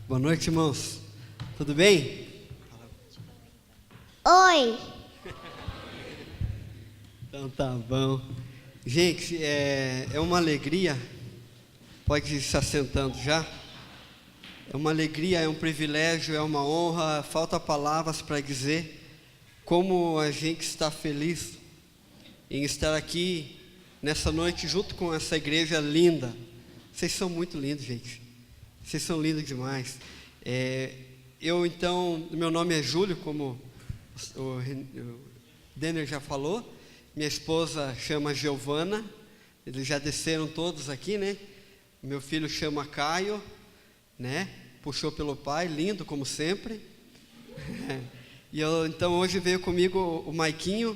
Boa noite, irmãos. Tudo bem? Oi. Então tá bom. Gente, é uma alegria. Pode ir se assentando já. É uma alegria, é um privilégio, é uma honra. Falta palavras para dizer como a gente está feliz em estar aqui nessa noite junto com essa igreja linda. Vocês são muito lindos, gente. Vocês são lindos demais. Meu nome é Júlio, como o Denner já falou. Minha esposa chama Giovana. Eles já desceram todos aqui, né? Meu filho chama Caio, né? Puxou pelo pai, lindo como sempre. Então hoje veio comigo o Maiquinho,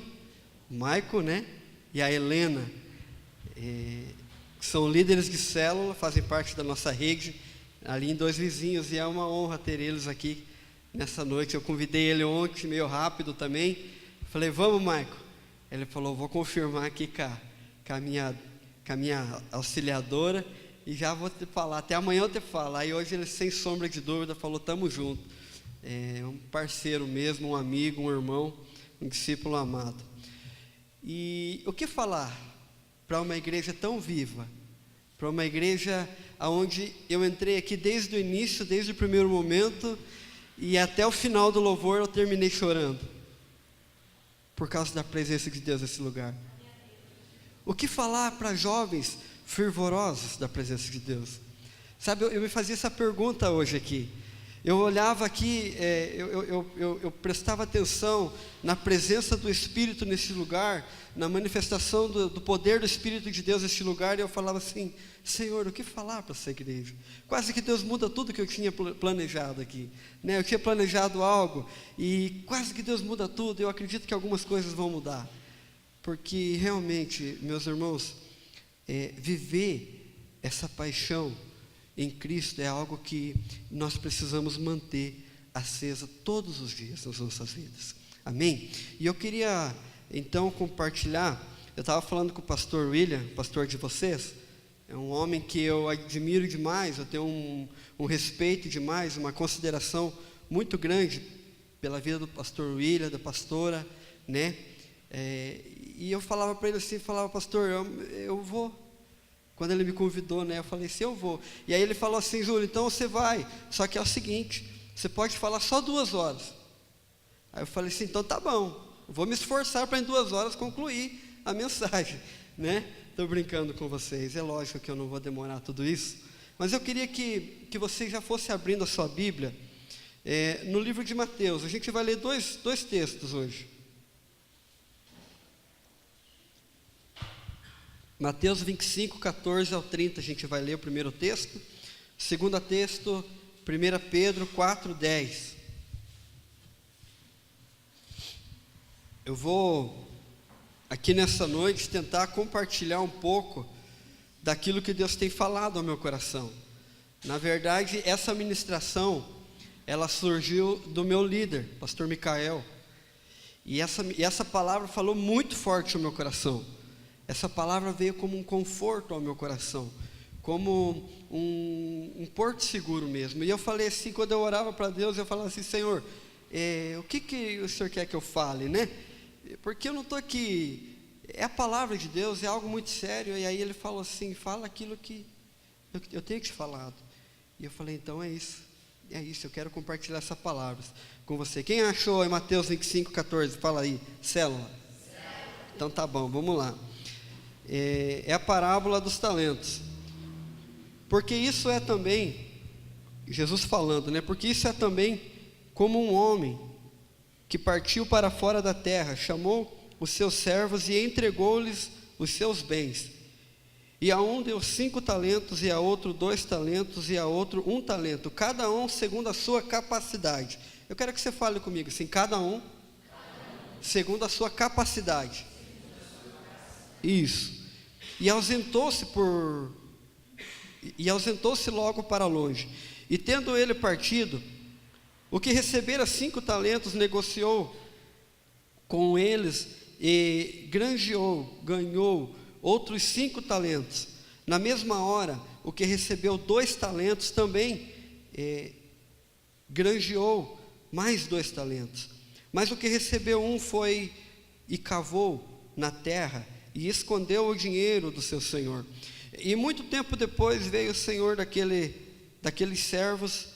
o Maico, né? E a Helena. São líderes de célula, fazem parte da nossa rede, ali em Dois Vizinhos, e é uma honra ter eles aqui nessa noite. Eu convidei ele ontem, meio rápido também. Falei, vamos, Maico. Ele falou, vou confirmar aqui com a minha auxiliadora e já vou te falar, até amanhã eu te falo. Aí hoje ele, sem sombra de dúvida, falou, tamo junto. É um parceiro mesmo, um amigo, um irmão, um discípulo amado. E o que falar para uma igreja tão viva, para uma igreja onde eu entrei aqui desde o início, desde o primeiro momento, e até o final do louvor eu terminei chorando, por causa da presença de Deus nesse lugar. O que falar para jovens fervorosos da presença de Deus? Sabe, eu me fazia essa pergunta hoje aqui. Eu olhava aqui, eu prestava atenção na presença do Espírito nesse lugar, na manifestação do poder do Espírito de Deus nesse lugar, e eu falava assim, Senhor, o que falar para essa igreja? Quase que Deus muda tudo que eu tinha planejado aqui, né? Eu tinha planejado algo, e quase que Deus muda tudo. Eu acredito que algumas coisas vão mudar, porque realmente, meus irmãos, viver essa paixão em Cristo é algo que nós precisamos manter acesa todos os dias nas nossas vidas. Amém? E eu queria, então, compartilhar. Eu estava falando com o pastor William, pastor de vocês. É um homem que eu admiro demais, eu tenho um respeito demais, uma consideração muito grande pela vida do pastor William, da pastora, né? E eu falava para ele assim, pastor, eu vou. Quando ele me convidou, né, eu falei assim, eu vou. E aí ele falou assim, Júlio, então você vai. Só que é o seguinte, você pode falar só 2 horas. Aí eu falei assim, então tá bom. Vou me esforçar para em 2 horas concluir a mensagem, né? Estou brincando com vocês. É lógico que eu não vou demorar tudo isso. Mas eu queria que você já fosse abrindo a sua Bíblia no livro de Mateus. A gente vai ler dois textos hoje. Mateus 25, 14 ao 30, a gente vai ler o primeiro texto. Segundo texto, 1 Pedro 4, 10. Eu vou, aqui nessa noite, tentar compartilhar um pouco daquilo que Deus tem falado ao meu coração. Na verdade, essa ministração, ela surgiu do meu líder, pastor Micael. E essa palavra falou muito forte ao meu coração. Essa palavra veio como um conforto ao meu coração, como um porto seguro mesmo. E eu falei assim, quando eu orava para Deus, eu falava assim, Senhor, o que o Senhor quer que eu fale, né? Porque eu não estou aqui, é a palavra de Deus, é algo muito sério. E aí ele falou assim, fala aquilo que eu tenho te falado. E eu falei, então é isso, eu quero compartilhar essa palavra com você. Quem achou em Mateus 25, 14? Fala aí, célula. Então tá bom, vamos lá. É a parábola dos talentos. Porque isso é também, Jesus falando, né? Porque isso é também como um homem que partiu para fora da terra, chamou os seus servos e entregou-lhes os seus bens. E a um deu 5 talentos, e a outro 2 talentos, e a outro 1 talento, cada um segundo a sua capacidade. Eu quero que você fale comigo assim, cada um segundo a sua capacidade. Isso. E ausentou-se logo para longe. E tendo ele partido, o que recebera 5 talentos negociou com eles e ganhou outros 5 talentos. Na mesma hora, o que recebeu 2 talentos também granjeou mais 2 talentos. Mas o que recebeu um foi e cavou na terra e escondeu o dinheiro do seu senhor. E muito tempo depois veio o senhor daqueles servos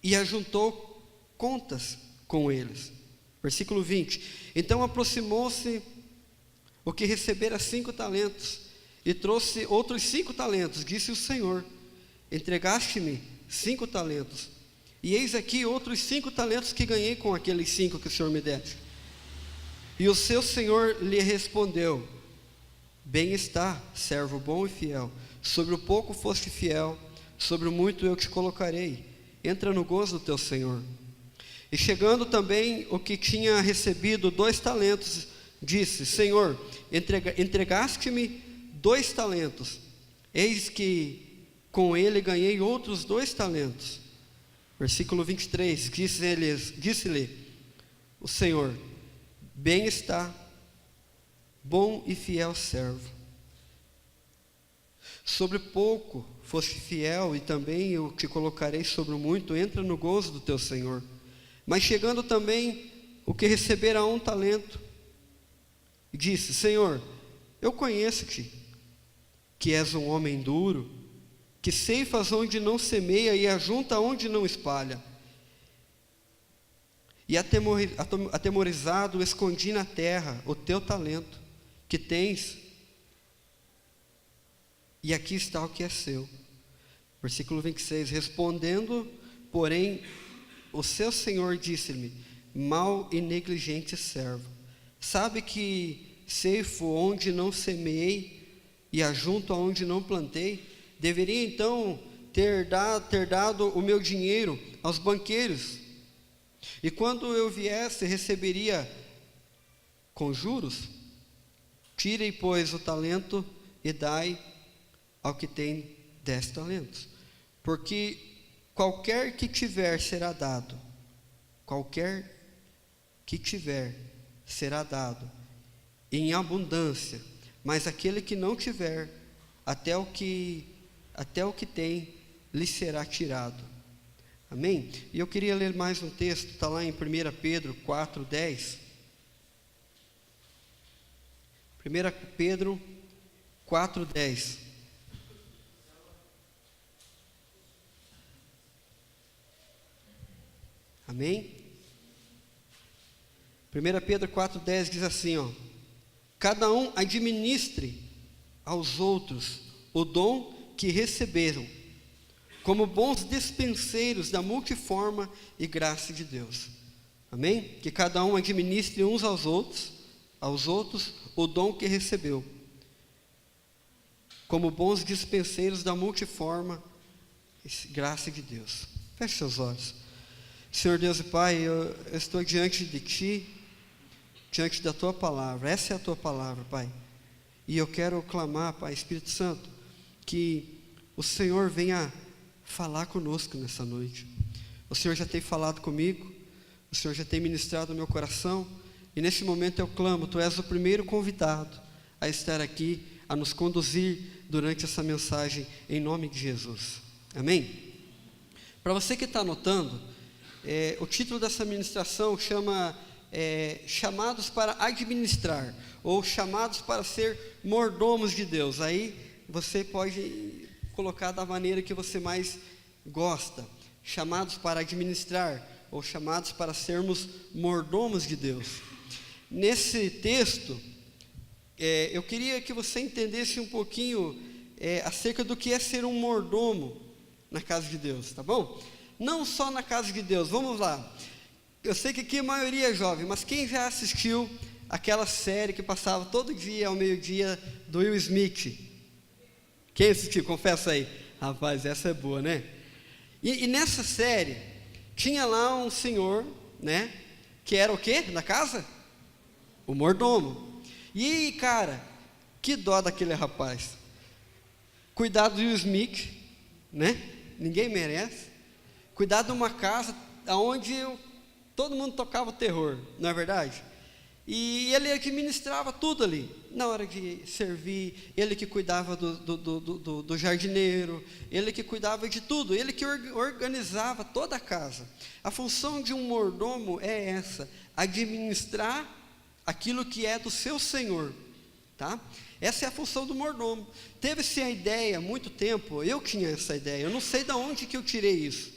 e ajuntou contas com eles. Versículo 20. Então aproximou-se o que recebera 5 talentos e trouxe outros 5 talentos. Disse o Senhor: entregaste-me 5 talentos, e eis aqui outros 5 talentos que ganhei com aqueles 5 que o Senhor me deste. E o seu senhor lhe respondeu: bem está, servo bom e fiel. Sobre o pouco foste fiel, sobre o muito eu te colocarei. Entra no gozo do teu senhor. E chegando também o que tinha recebido 2 talentos, disse: Senhor, entregaste-me 2 talentos, eis que com ele ganhei outros 2 talentos. Versículo 23, disse-lhe o Senhor: bem está, bom e fiel servo. Sobre pouco foste fiel, e também eu te colocarei sobre o muito. Entra no gozo do teu Senhor. Mas chegando também o que recebera 1 talento, disse: Senhor, eu conheço-te, que és um homem duro, que ceifas onde não semeia e ajunta onde não espalha. E atemorizado escondi na terra o teu talento que tens, e aqui está o que é seu. Versículo 26, respondendo, porém, o seu senhor disse-me: mau e negligente servo, sabe que ceifo onde não semeei e ajunto aonde não plantei? Deveria então ter dado o meu dinheiro aos banqueiros, e quando eu viesse receberia com juros? Tirei, pois, o talento e dai ao que tem 10 talentos. Porque qualquer que tiver será dado, qualquer que tiver será dado em abundância, mas aquele que não tiver, até o que tem lhe será tirado. Amém? E eu queria ler mais um texto, está lá em 1 Pedro 4:10. 1 Pedro 4:10. Amém? 1 Pedro 4:10 diz assim, ó: cada um administre aos outros o dom que receberam, como bons dispenseiros da multiforme e graça de Deus. Amém? Que cada um administre uns aos outros o dom que recebeu, como bons dispenseiros da multiforme graça de Deus. Feche seus olhos. Senhor Deus e Pai, eu estou diante de Ti, diante da Tua palavra. Essa é a Tua palavra, Pai. E eu quero clamar, Pai, Espírito Santo, que o Senhor venha falar conosco nessa noite. O Senhor já tem falado comigo, o Senhor já tem ministrado o meu coração, e nesse momento eu clamo: Tu és o primeiro convidado a estar aqui, a nos conduzir durante essa mensagem, em nome de Jesus. Amém? Para você que está anotando, o título dessa ministração chama chamados para administrar, ou chamados para ser mordomos de Deus. Aí você pode colocar da maneira que você mais gosta: chamados para administrar, ou chamados para sermos mordomos de Deus. Nesse texto, eu queria que você entendesse um pouquinho acerca do que é ser um mordomo na casa de Deus, tá bom? Não só na casa de Deus, vamos lá. Eu sei que aqui a maioria é jovem, mas quem já assistiu aquela série que passava todo dia ao meio-dia do Will Smith? Quem assistiu? Confessa aí. Rapaz, essa é boa, né? E nessa série, tinha lá um senhor, né? Que era o quê na casa? O mordomo. E, cara, que dó daquele rapaz. Cuidado do Will Smith, né? Ninguém merece. Cuidar de uma casa onde todo mundo tocava o terror, não é verdade? E ele administrava tudo ali. na hora de servir, ele que cuidava do jardineiro, ele que cuidava de tudo, ele que organizava toda a casa. A função de um mordomo é essa: administrar aquilo que é do seu senhor, tá? Essa é a função do mordomo. Teve-se a ideia, há muito tempo, eu tinha essa ideia, eu não sei de onde que eu tirei isso.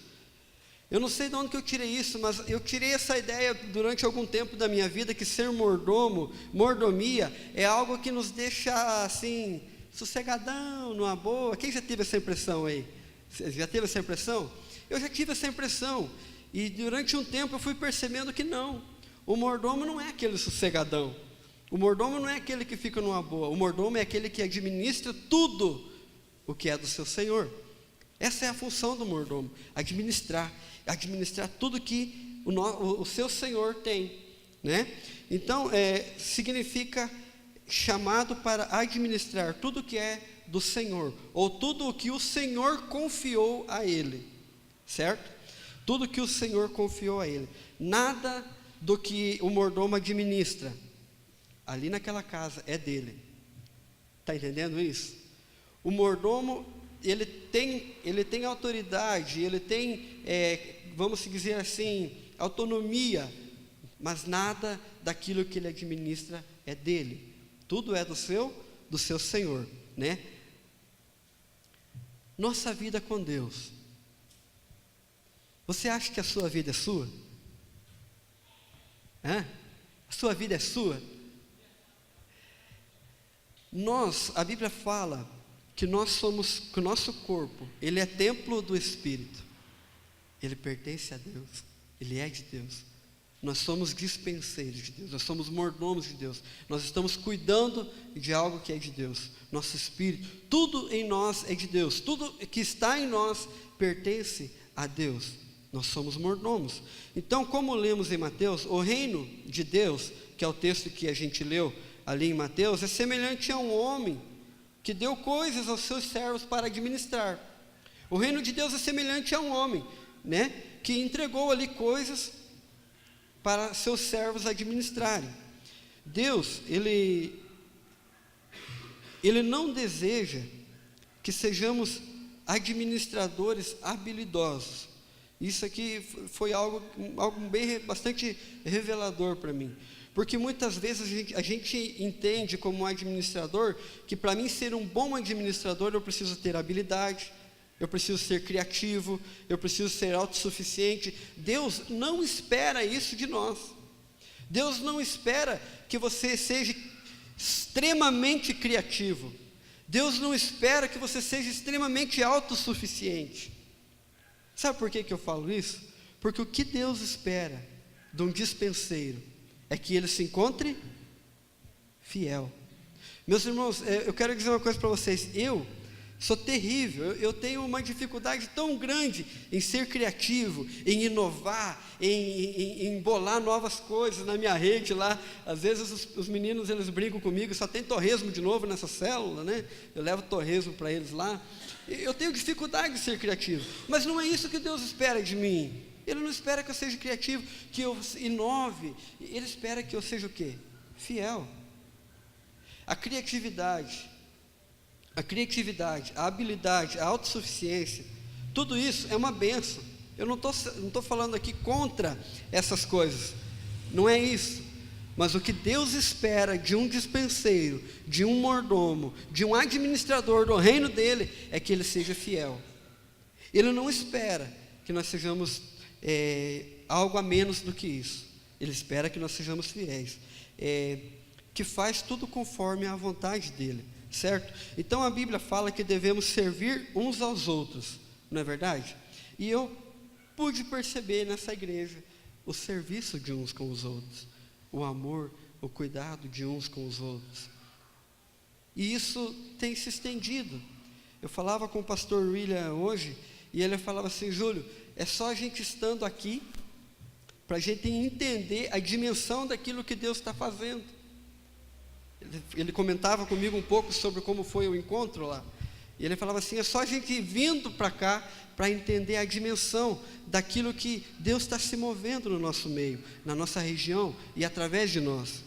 Mas eu tirei essa ideia durante algum tempo da minha vida, que ser mordomia, é algo que nos deixa assim, sossegadão, numa boa. Quem já teve essa impressão aí? Já teve essa impressão? Eu já tive essa impressão, e durante um tempo eu fui percebendo que não, o mordomo não é aquele sossegadão, o mordomo não é aquele que fica numa boa, o mordomo é aquele que administra tudo o que é do seu senhor. Essa é a função do mordomo: administrar tudo que o seu senhor tem, né? Então, significa chamado para administrar tudo que é do Senhor, ou tudo o que o Senhor confiou a ele, certo? Tudo que o Senhor confiou a ele. Nada do que o mordomo administra ali naquela casa é dele. Está entendendo isso? O mordomo, ele tem autoridade, ele tem, vamos dizer assim, autonomia, mas nada daquilo que ele administra é dele. Tudo é do seu Senhor, né? Nossa vida com Deus. Você acha que a sua vida é sua? A sua vida é sua? A Bíblia fala que que o nosso corpo, ele é templo do Espírito, ele pertence a Deus, ele é de Deus. Nós somos dispenseiros de Deus, nós somos mordomos de Deus, nós estamos cuidando de algo que é de Deus. Nosso espírito, tudo em nós é de Deus, tudo que está em nós pertence a Deus. Nós somos mordomos. Então, como lemos em Mateus, o reino de Deus, que é o texto que a gente leu ali em Mateus, é semelhante a um homem que deu coisas aos seus servos para administrar. O reino de Deus é semelhante a um homem, né, que entregou ali coisas para seus servos administrarem. Deus, Ele não deseja que sejamos administradores habilidosos. Isso aqui foi algo bastante revelador para mim. Porque muitas vezes a gente entende como administrador que para mim ser um bom administrador eu preciso ter habilidade, eu preciso ser criativo, eu preciso ser autossuficiente. Deus não espera isso de nós. Deus não espera que você seja extremamente criativo. Deus não espera que você seja extremamente autossuficiente. Sabe por que eu falo isso? Porque o que Deus espera de um dispenseiro é que ele se encontre fiel. Meus irmãos, eu quero dizer uma coisa para vocês. Eu sou terrível, eu tenho uma dificuldade tão grande em ser criativo, em inovar, em bolar novas coisas na minha rede lá. Às vezes os meninos, eles brincam comigo, só tem torresmo de novo nessa célula, né? Eu levo torresmo para eles lá. Eu tenho dificuldade de ser criativo, mas não é isso que Deus espera de mim. Ele não espera que eu seja criativo, que eu inove. Ele espera que eu seja o quê? Fiel. A criatividade, a habilidade, a autossuficiência, tudo isso é uma bênção. Eu não estou falando aqui contra essas coisas, não é isso. Mas o que Deus espera de um dispenseiro, de um mordomo, de um administrador do reino dele, é que ele seja fiel. Ele não espera que nós sejamos algo a menos do que isso. Ele espera que nós sejamos fiéis, que faz tudo conforme a vontade dele, certo? Então a Bíblia fala que devemos servir uns aos outros, não é verdade? E eu pude perceber nessa igreja o serviço de uns com os outros, o amor, o cuidado de uns com os outros. E isso tem se estendido. Eu falava com o pastor William hoje, e ele falava assim: Júlio, é só a gente estando aqui, para a gente entender a dimensão daquilo que Deus está fazendo. Ele comentava comigo um pouco sobre como foi o encontro lá, e ele falava assim: é só a gente vindo para cá, para entender a dimensão daquilo que Deus está se movendo no nosso meio, na nossa região e através de nós.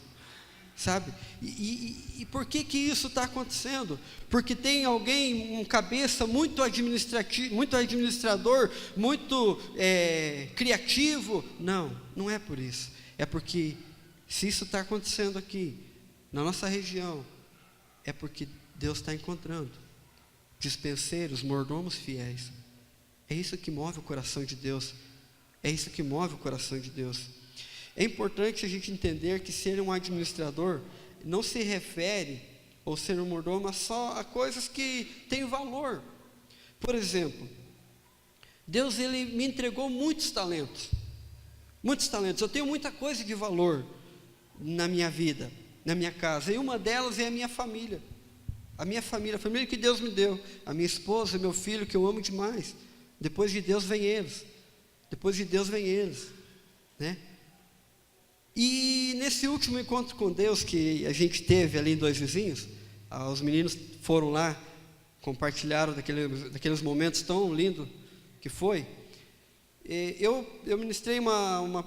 sabe? E por que isso está acontecendo? Porque tem alguém, um cabeça muito administrativo, muito administrador, muito criativo? Não, não é por isso. É porque se isso está acontecendo aqui, na nossa região, é porque Deus está encontrando dispenseiros, mordomos fiéis. É isso que move o coração de Deus. É isso que move o coração de Deus. É importante a gente entender que ser um administrador não se refere, ou ser um mordomo, só a coisas que têm valor. Por exemplo, Deus, Ele me entregou muitos talentos. Muitos talentos. Eu tenho muita coisa de valor na minha vida, na minha casa. E uma delas é a minha família. A minha família, a família que Deus me deu. A minha esposa, meu filho, que eu amo demais. Depois de Deus vem eles. Depois de Deus vem eles, né? E nesse último encontro com Deus que a gente teve ali em Dois Vizinhos, os meninos foram lá, compartilharam daqueles momentos tão lindos que foi. Eu ministrei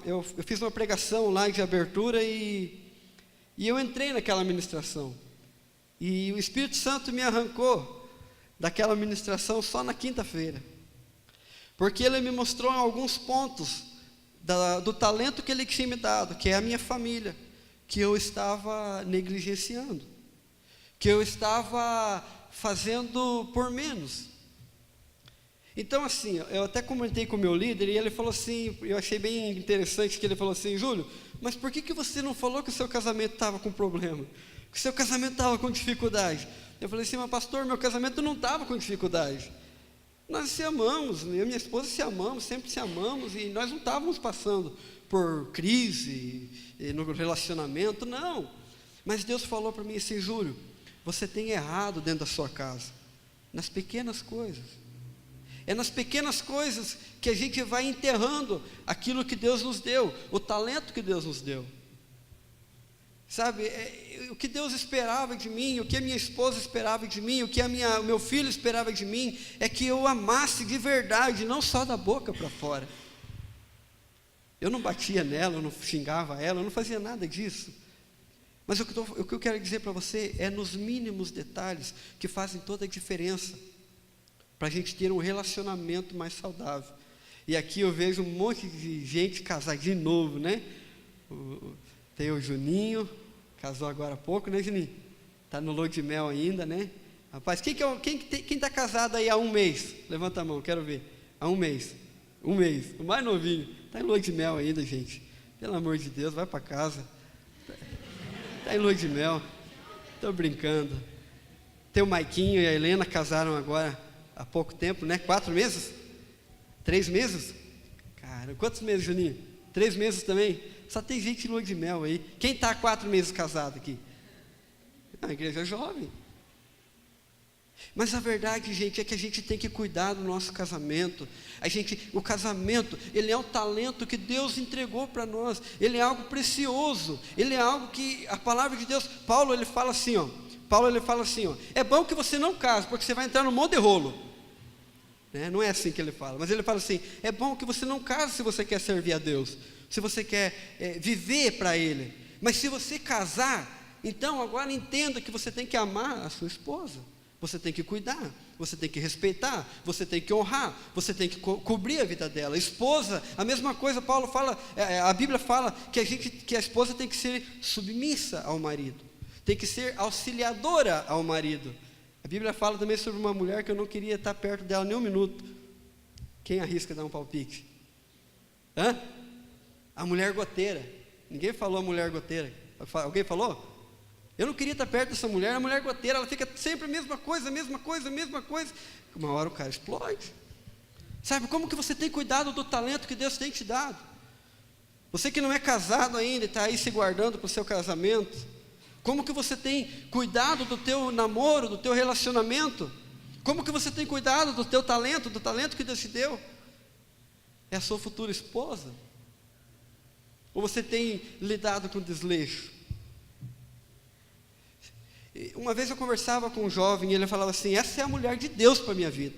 eu fiz uma pregação lá de abertura e eu entrei naquela ministração. E o Espírito Santo me arrancou daquela ministração só na quinta-feira. Porque Ele me mostrou alguns pontos do talento que Ele tinha me dado, que é a minha família, que eu estava negligenciando, que eu estava fazendo por menos. Então assim, eu até comentei com o meu líder e ele falou assim, eu achei bem interessante que ele falou assim: Júlio, mas por que você não falou que o seu casamento estava com problema? Que o seu casamento estava com dificuldade? Eu falei assim: mas pastor, meu casamento não estava com dificuldade. Nós se amamos, eu e minha esposa se amamos, sempre se amamos, e nós não estávamos passando por crise no relacionamento, não. Mas Deus falou para mim assim: Júlio, você tem errado dentro da sua casa, nas pequenas coisas. É nas pequenas coisas que a gente vai enterrando aquilo que Deus nos deu, o talento que Deus nos deu. Sabe, o que Deus esperava de mim, o que a minha esposa esperava de mim, o que o meu filho esperava de mim, é que eu amasse de verdade, não só da boca para fora. Eu não batia nela, eu não xingava ela, eu não fazia nada disso. Mas o que eu quero dizer para você é nos mínimos detalhes que fazem toda a diferença, para a gente ter um relacionamento mais saudável. E aqui eu vejo um monte de gente casar de novo, né? Tem o Juninho, casou agora há pouco, né, Juninho? Está no lua de mel ainda, né? Rapaz, quem está casado aí há um mês? Levanta a mão, quero ver. Há um mês. Um mês, o mais novinho. Está em lua de mel ainda, gente. Pelo amor de Deus, vai para casa. Está em lua de mel. Estou brincando. Tem o Maiquinho e a Helena, casaram agora há pouco tempo, né? 4 meses? 3 meses? Cara, quantos meses, Juninho? 3 meses também? Só tem gente em lua de mel aí. Quem está há 4 meses casado aqui? A igreja é jovem. Mas a verdade, gente, é que a gente tem que cuidar do nosso casamento. O casamento, ele é um talento que Deus entregou para nós. Ele é algo precioso. Ele é algo que a palavra de Deus, Paulo ele fala assim, ó. É bom que você não case, porque você vai entrar no monte de rolo. Né? Não é assim que ele fala, mas ele fala assim: é bom que você não case se você quer servir a Deus, se você quer viver para Ele. Mas se você casar, então agora entenda que você tem que amar a sua esposa, você tem que cuidar, você tem que respeitar, você tem que honrar, você tem que cobrir a vida dela. Esposa, a mesma coisa. Paulo fala, a Bíblia fala que a esposa tem que ser submissa ao marido, tem que ser auxiliadora ao marido. A Bíblia fala também sobre uma mulher que eu não queria estar perto dela nem um minuto. Quem arrisca dar um palpite? Hã? A mulher goteira. Ninguém falou a mulher goteira. Alguém falou? Eu não queria estar perto dessa mulher. A mulher goteira, ela fica sempre a mesma coisa. Uma hora o cara explode. Sabe, como que você tem cuidado do talento que Deus tem te dado? Você que não é casado ainda e está aí se guardando para o seu casamento, como que você tem cuidado do teu namoro, do teu relacionamento? Como que você tem cuidado do teu talento, do talento que Deus te deu? É a sua futura esposa? Ou você tem lidado com desleixo? Uma vez eu conversava com um jovem e ele falava assim: essa é a mulher de Deus para a minha vida.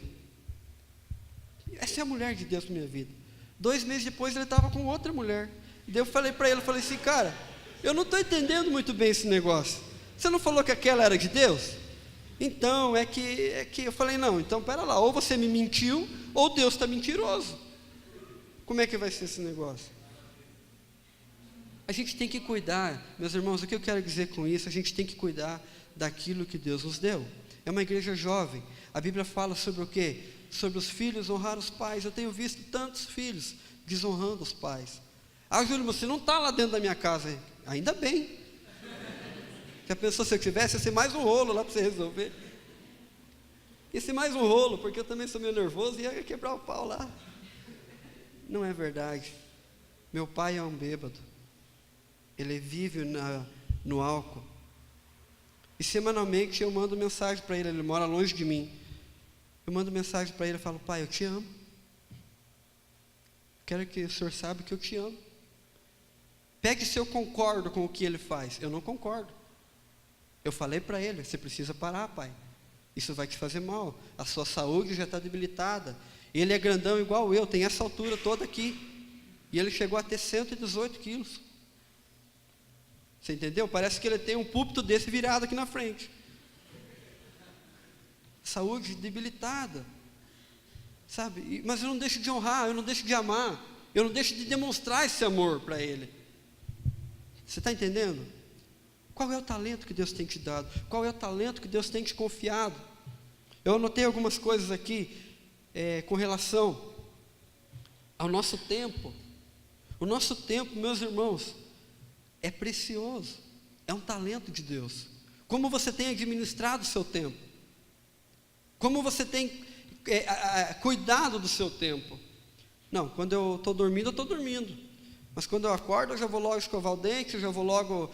Essa é a mulher de Deus para a minha vida. 2 meses depois ele estava com outra mulher. E daí eu falei para ele, assim: cara, eu não estou entendendo muito bem esse negócio. Você não falou que aquela era de Deus? Então, é que eu falei, não, então pera lá, ou você me mentiu, ou Deus está mentiroso. Como é que vai ser esse negócio? A gente tem que cuidar, meus irmãos, o que eu quero dizer com isso? A gente tem que cuidar daquilo que Deus nos deu. É uma igreja jovem. A Bíblia fala sobre o quê? Sobre os filhos honrar os pais. Eu tenho visto tantos filhos desonrando os pais. Ah, Júlio, você não está lá dentro da minha casa. Ainda bem. Já pensou se eu tivesse, ia ser mais um rolo lá para você resolver. Ia ser mais um rolo, porque eu também sou meio nervoso e ia quebrar o pau lá. Não é verdade. Meu pai é um bêbado. Ele vive no álcool. E semanalmente eu mando mensagem para ele. Ele mora longe de mim. Eu mando mensagem para ele e falo, pai, eu te amo. Quero que o senhor saiba que eu te amo. Pegue se eu concordo com o que ele faz. Eu não concordo. Eu falei para ele, você precisa parar, pai. Isso vai te fazer mal. A sua saúde já está debilitada. Ele é grandão igual eu, tem essa altura toda aqui. E ele chegou a ter 118 quilos. Você entendeu? Parece que ele tem um púlpito desse virado aqui na frente. Saúde debilitada. Sabe? Mas eu não deixo de honrar, eu não deixo de amar. Eu não deixo de demonstrar esse amor para ele. Você está entendendo? Qual é o talento que Deus tem te dado? Qual é o talento que Deus tem te confiado? Eu anotei algumas coisas aqui com relação ao nosso tempo. O nosso tempo, meus irmãos, é precioso. É um talento de Deus. Como você tem administrado o seu tempo? Como você tem cuidado do seu tempo? Não, quando eu estou dormindo, eu estou dormindo. Mas quando eu acordo, eu já vou logo escovar o dente, eu já vou logo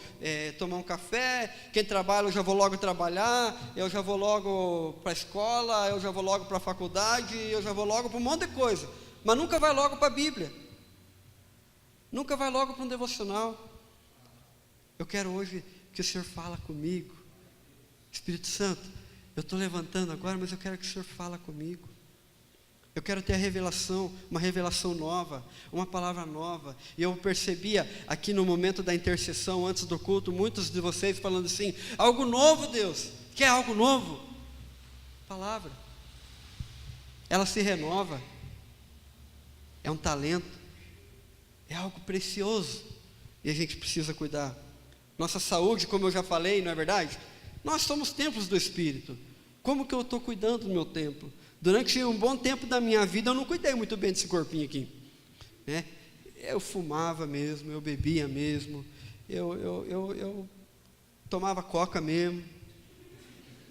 tomar um café. Quem trabalha, eu já vou logo trabalhar. Eu já vou logo para a escola, eu já vou logo para a faculdade, eu já vou logo para um monte de coisa. Mas nunca vai logo para a Bíblia. Nunca vai logo para um devocional. Eu quero hoje que o Senhor fala comigo. Espírito Santo, eu estou levantando agora, mas eu quero que o Senhor fala comigo. Eu quero ter a revelação, uma revelação nova, uma palavra nova. E eu percebia aqui no momento da intercessão, antes do culto, muitos de vocês falando assim, algo novo, Deus. Quer algo novo? Palavra. Ela se renova. É um talento. É algo precioso. E a gente precisa cuidar. Nossa saúde, como eu já falei, não é verdade? Nós somos templos do Espírito. Como que eu estou cuidando do meu templo? Durante um bom tempo da minha vida, eu não cuidei muito bem desse corpinho aqui, né? Eu fumava mesmo, eu bebia mesmo, eu tomava coca mesmo.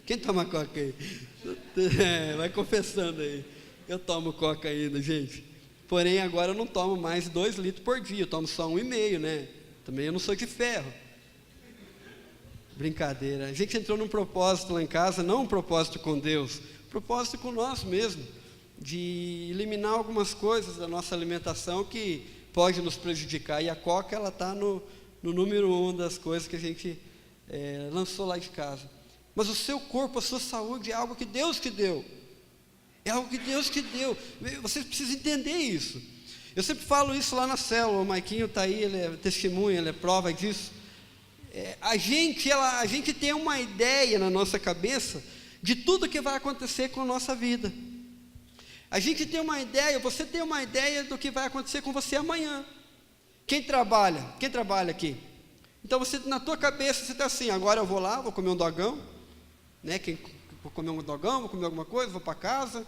Quem toma coca aí? Vai confessando aí. Eu tomo coca ainda, gente. Porém, agora eu não tomo mais 2 litros por dia, eu tomo só 1,5, né? Também eu não sou de ferro. Brincadeira. A gente entrou num propósito lá em casa, não um propósito com Deus, propósito com nós mesmos, de eliminar algumas coisas da nossa alimentação que pode nos prejudicar. E a coca, ela está no número 1 das coisas que a gente lançou lá de casa. Mas o seu corpo, a sua saúde é algo que Deus te deu. É algo que Deus te deu. Você precisa entender isso. Eu sempre falo isso lá na célula. O Maiquinho está aí, ele é testemunha, ele é prova disso. A gente tem uma ideia na nossa cabeça de tudo que vai acontecer com a nossa vida. A gente tem uma ideia, você tem uma ideia do que vai acontecer com você amanhã. Quem trabalha aqui? Então você, na tua cabeça, você está assim, agora eu vou lá, vou comer um dogão, né? Vou comer um dogão, vou comer alguma coisa, vou para casa,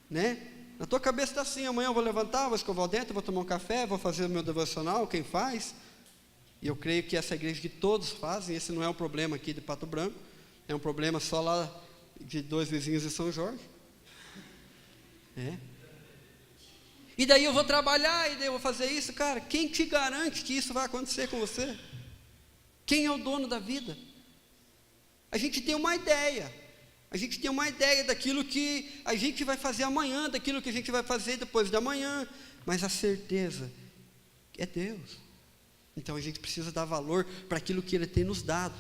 né? Na tua cabeça está assim, amanhã eu vou levantar, vou escovar o dente, vou tomar um café, vou fazer o meu devocional, quem faz? E eu creio que essa igreja que todos fazem, esse não é um problema aqui de Pato Branco, é um problema só lá de 2 vizinhos de São Jorge. E daí eu vou trabalhar, e daí eu vou fazer isso, cara. Quem te garante que isso vai acontecer com você? Quem é o dono da vida? A gente tem uma ideia. A gente tem uma ideia daquilo que a gente vai fazer amanhã, daquilo que a gente vai fazer depois de amanhã. Mas a certeza é Deus. Então a gente precisa dar valor para aquilo que Ele tem nos dado.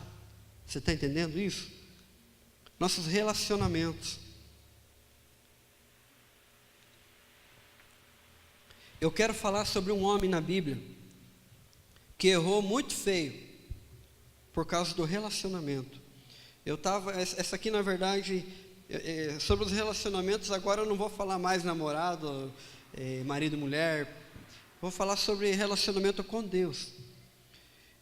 Você está entendendo isso? Nossos relacionamentos. Eu quero falar sobre um homem na Bíblia que errou muito feio. por causa do relacionamento. Essa aqui na verdade, sobre os relacionamentos, agora eu não vou falar mais namorado, marido e mulher, vou falar sobre relacionamento com Deus.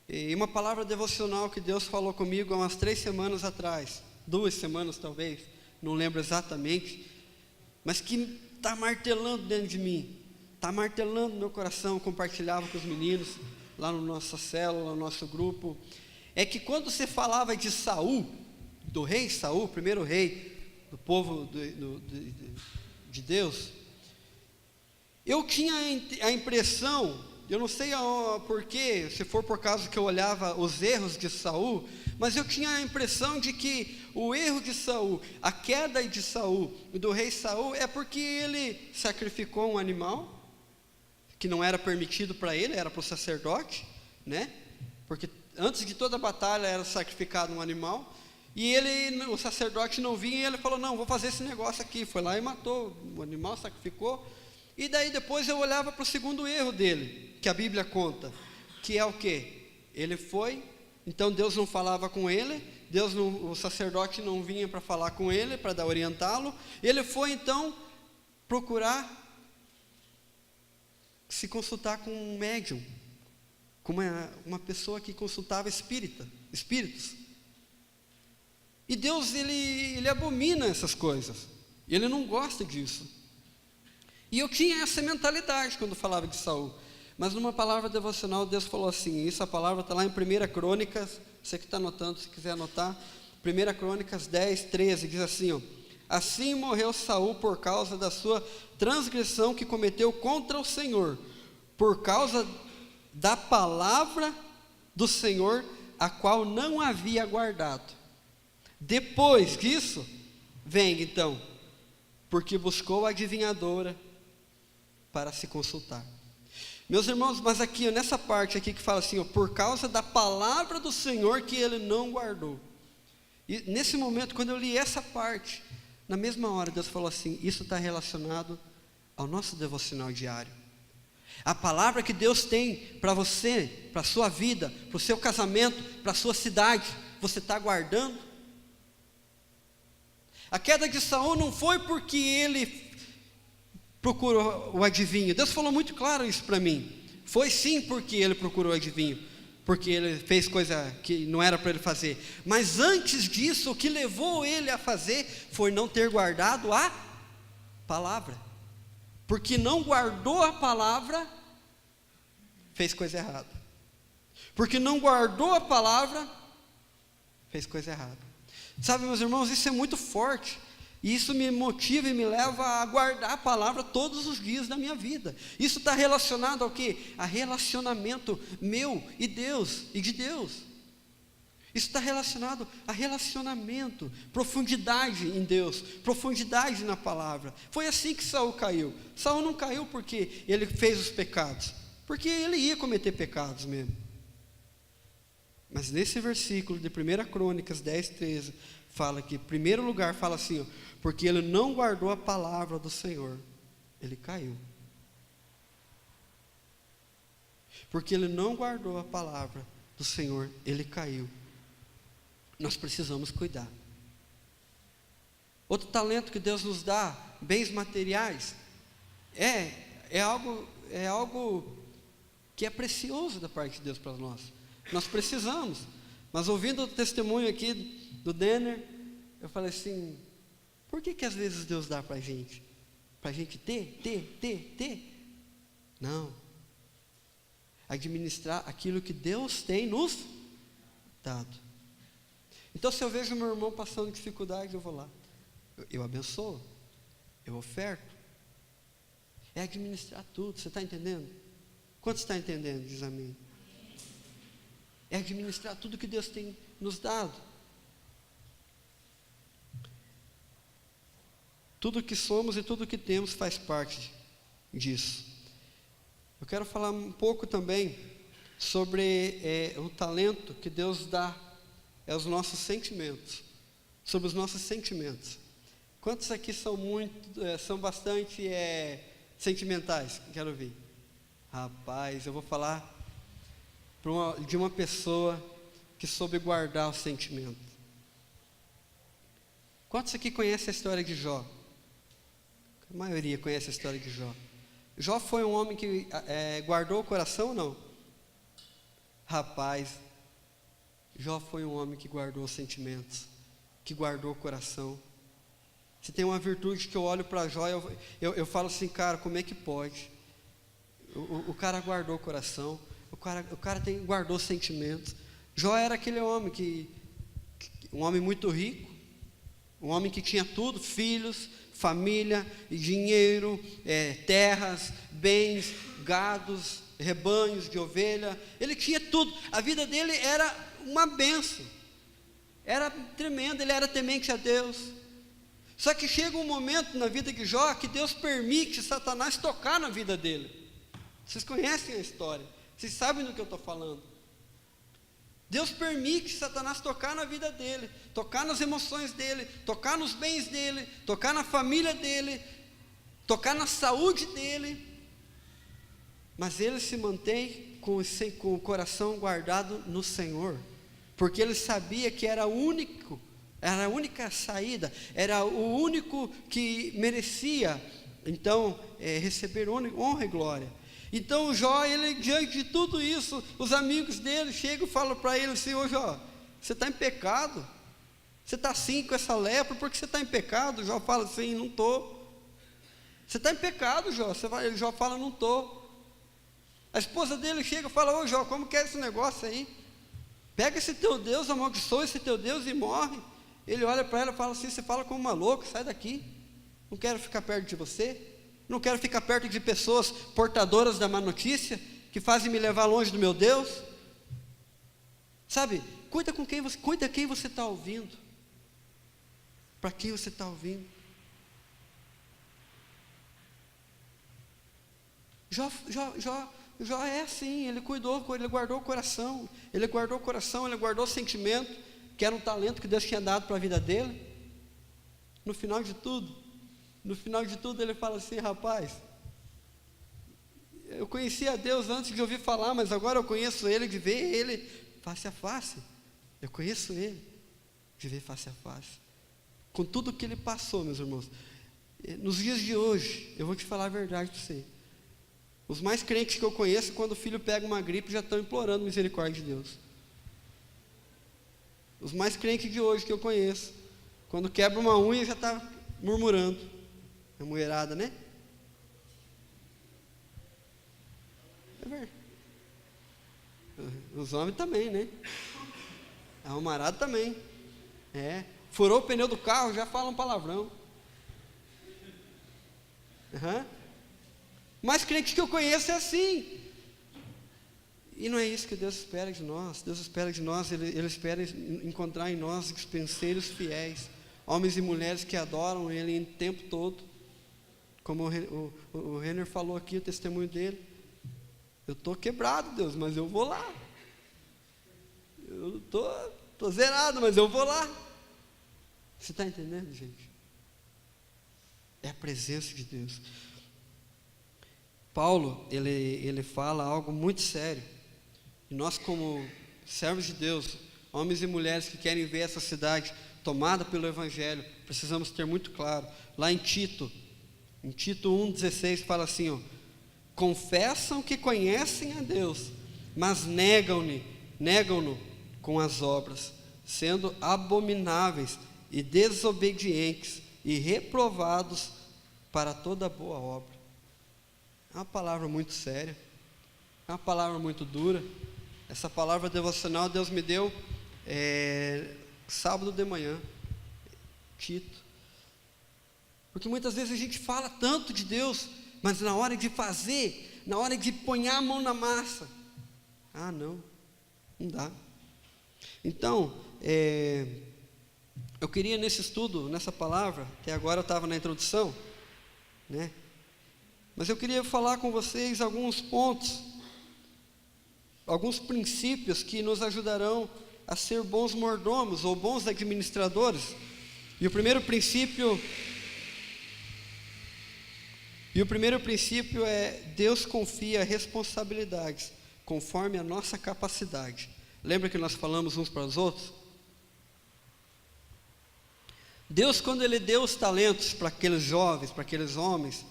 E uma palavra devocional que Deus falou comigo há umas 3 semanas atrás, 2 semanas talvez, não lembro exatamente, mas que está martelando dentro de mim, está martelando no meu coração. Compartilhava com os meninos lá na nossa célula, no nosso grupo, é que quando você falava de Saul, do rei Saul, primeiro rei do povo de Deus, eu tinha a impressão, eu não sei porquê, se for por causa que eu olhava os erros de Saul, mas eu tinha a impressão de que o erro de Saul, a queda de Saul, do rei Saul, é porque ele sacrificou um animal, que não era permitido para ele, era para o sacerdote, né? Porque antes de toda a batalha era sacrificado um animal, e o sacerdote não vinha, e ele falou, não, vou fazer esse negócio aqui, foi lá e matou o animal, sacrificou. E daí depois eu olhava para o segundo erro dele, que a Bíblia conta, que é o quê? Ele foi, então Deus não falava com ele, o sacerdote não vinha para falar com ele, para orientá-lo, ele foi então procurar se consultar com um médium, com uma pessoa que consultava espíritos. E Deus, ele abomina essas coisas, ele não gosta disso. E eu tinha essa mentalidade quando falava de Saul, mas numa palavra devocional Deus falou assim, essa palavra está lá em 1 Crônicas, você que está anotando, se quiser anotar, 1 Crônicas 10, 13, diz assim, ó, assim morreu Saul por causa da sua transgressão que cometeu contra o Senhor, por causa da palavra do Senhor, a qual não havia guardado. Depois disso, vem então, porque buscou a adivinhadora para se consultar. Meus irmãos, mas aqui, nessa parte aqui que fala assim, ó, por causa da palavra do Senhor que ele não guardou. E nesse momento, quando eu li essa parte, na mesma hora Deus falou assim, isso está relacionado ao nosso devocional diário. A palavra que Deus tem para você, para a sua vida, para o seu casamento, para a sua cidade, você está guardando? A queda de Saul não foi porque ele procurou o adivinho. Deus falou muito claro isso para mim. Foi sim porque ele procurou o adivinho, porque ele fez coisa que não era para ele fazer. Mas antes disso, o que levou ele a fazer foi não ter guardado a palavra. Porque não guardou a palavra, fez coisa errada. Porque não guardou a palavra, fez coisa errada. Sabe, meus irmãos, isso é muito forte. E isso me motiva e me leva a guardar a palavra todos os dias da minha vida. Isso está relacionado ao quê? A relacionamento meu e Deus, e de Deus. Isso está relacionado a relacionamento, profundidade em Deus, profundidade na palavra. Foi assim que Saul caiu. Saul não caiu porque ele fez os pecados, porque ele ia cometer pecados mesmo. Mas nesse versículo de 1 Crônicas 10, 13, fala que, em primeiro lugar, fala assim, ó, porque ele não guardou a palavra do Senhor, ele caiu. Porque ele não guardou a palavra do Senhor, ele caiu. Nós precisamos cuidar. Outro talento que Deus nos dá, bens materiais, é algo que é precioso da parte de Deus para nós. Nós precisamos. Mas ouvindo o testemunho aqui do Denner, eu falei assim, por que às vezes Deus dá para a gente? Para a gente ter? Não. Administrar aquilo que Deus tem nos dado. Então, se eu vejo meu irmão passando dificuldade, eu vou lá. Eu abençoo. Eu oferto. É administrar tudo, você está entendendo? Quantos está entendendo? Diz amém. É administrar tudo que Deus tem nos dado. Tudo que somos e tudo que temos faz parte disso. Eu quero falar um pouco também sobre o talento que Deus dá aos nossos sentimentos, sobre os nossos sentimentos. Quantos aqui são bastante sentimentais? Quero ouvir. Rapaz, eu vou falar de uma pessoa que soube guardar o sentimento. Quantos aqui conhecem a história de Jó? A maioria conhece a história de Jó. Jó foi um homem que guardou o coração ou não? Rapaz, Jó foi um homem que guardou os sentimentos, que guardou o coração. Se tem uma virtude que eu olho para Jó, eu falo assim, cara, como é que pode? O cara guardou o coração, o cara guardou sentimentos. Jó era aquele homem um homem muito rico, um homem que tinha tudo, filhos, família, dinheiro, terras, bens, gados, rebanhos de ovelha. Ele tinha tudo, a vida dele era uma bênção, era tremenda, ele era temente a Deus. Só que chega um momento na vida de Jó que Deus permite Satanás tocar na vida dele. Vocês conhecem a história, vocês sabem do que eu estou falando. Deus permite Satanás tocar na vida dele, tocar nas emoções dele, tocar nos bens dele, tocar na família dele, tocar na saúde dele. Mas ele se mantém com o coração guardado no Senhor, porque ele sabia que era a única saída, era o único que merecia, então, receber honra e glória. Então Jó, ele, diante de tudo isso, os amigos dele chegam e falam para ele assim: ô Jó, você está em pecado, você está assim com essa lepra, porque você está em pecado? Jó fala assim: não estou. Você está em pecado, Jó? Jó fala: não estou. A esposa dele chega e fala: ô Jó, como que é esse negócio aí? Pega esse teu Deus, amaldiçoa esse teu Deus e morre. Ele olha para ela e fala assim: você fala como uma louca, sai daqui, não quero ficar perto de você. Não quero ficar perto de pessoas portadoras da má notícia, que fazem me levar longe do meu Deus. Sabe, cuida quem você está ouvindo. Para quem você está ouvindo. Jó é assim, ele guardou o coração, ele guardou o sentimento, que era um talento que Deus tinha dado para a vida dele. No final de tudo ele fala assim: rapaz, eu conhecia a Deus antes de ouvir falar, mas agora eu conheço Ele, de ver Ele face a face. Eu conheço Ele, de ver face a face. Com tudo que Ele passou, meus irmãos. Nos dias de hoje, eu vou te falar a verdade para você. Os mais crentes que eu conheço, quando o filho pega uma gripe, já estão implorando misericórdia de Deus. Os mais crentes de hoje que eu conheço, quando quebra uma unha, já está murmurando. É mulherada, né? É verdade. Os homens também, né? A almarada também. Furou o pneu do carro, já fala um palavrão. Mas crente que eu conheço é assim. E não é isso que Deus espera de nós. Deus espera de nós, Ele espera encontrar em nós dispenseiros fiéis, homens e mulheres que adoram Ele o tempo todo. Como o Renner falou aqui, o testemunho dele: eu estou quebrado, Deus, mas eu vou lá. Eu estou zerado, mas eu vou lá. Você está entendendo, gente? É a presença de Deus. Paulo, ele fala algo muito sério. E nós, como servos de Deus, homens e mulheres que querem ver essa cidade tomada pelo Evangelho, precisamos ter muito claro. Lá em Tito 1,16 fala assim: confessam que conhecem a Deus, mas negam-no com as obras, sendo abomináveis e desobedientes e reprovados para toda boa obra. É uma palavra muito séria, é uma palavra muito dura. Essa palavra devocional Deus me deu sábado de manhã, Tito. Porque muitas vezes a gente fala tanto de Deus, mas na hora de fazer, na hora de pôr a mão na massa, não dá. Então, eu queria nesse estudo, nessa palavra, até agora eu estava na introdução, né? Mas eu queria falar com vocês alguns pontos, alguns princípios que nos ajudarão a ser bons mordomos ou bons administradores. E o primeiro princípio é: Deus confia responsabilidades conforme a nossa capacidade, Lembra que nós falamos uns para os outros? Deus, quando Ele deu os talentos para aqueles jovens, para aqueles homens,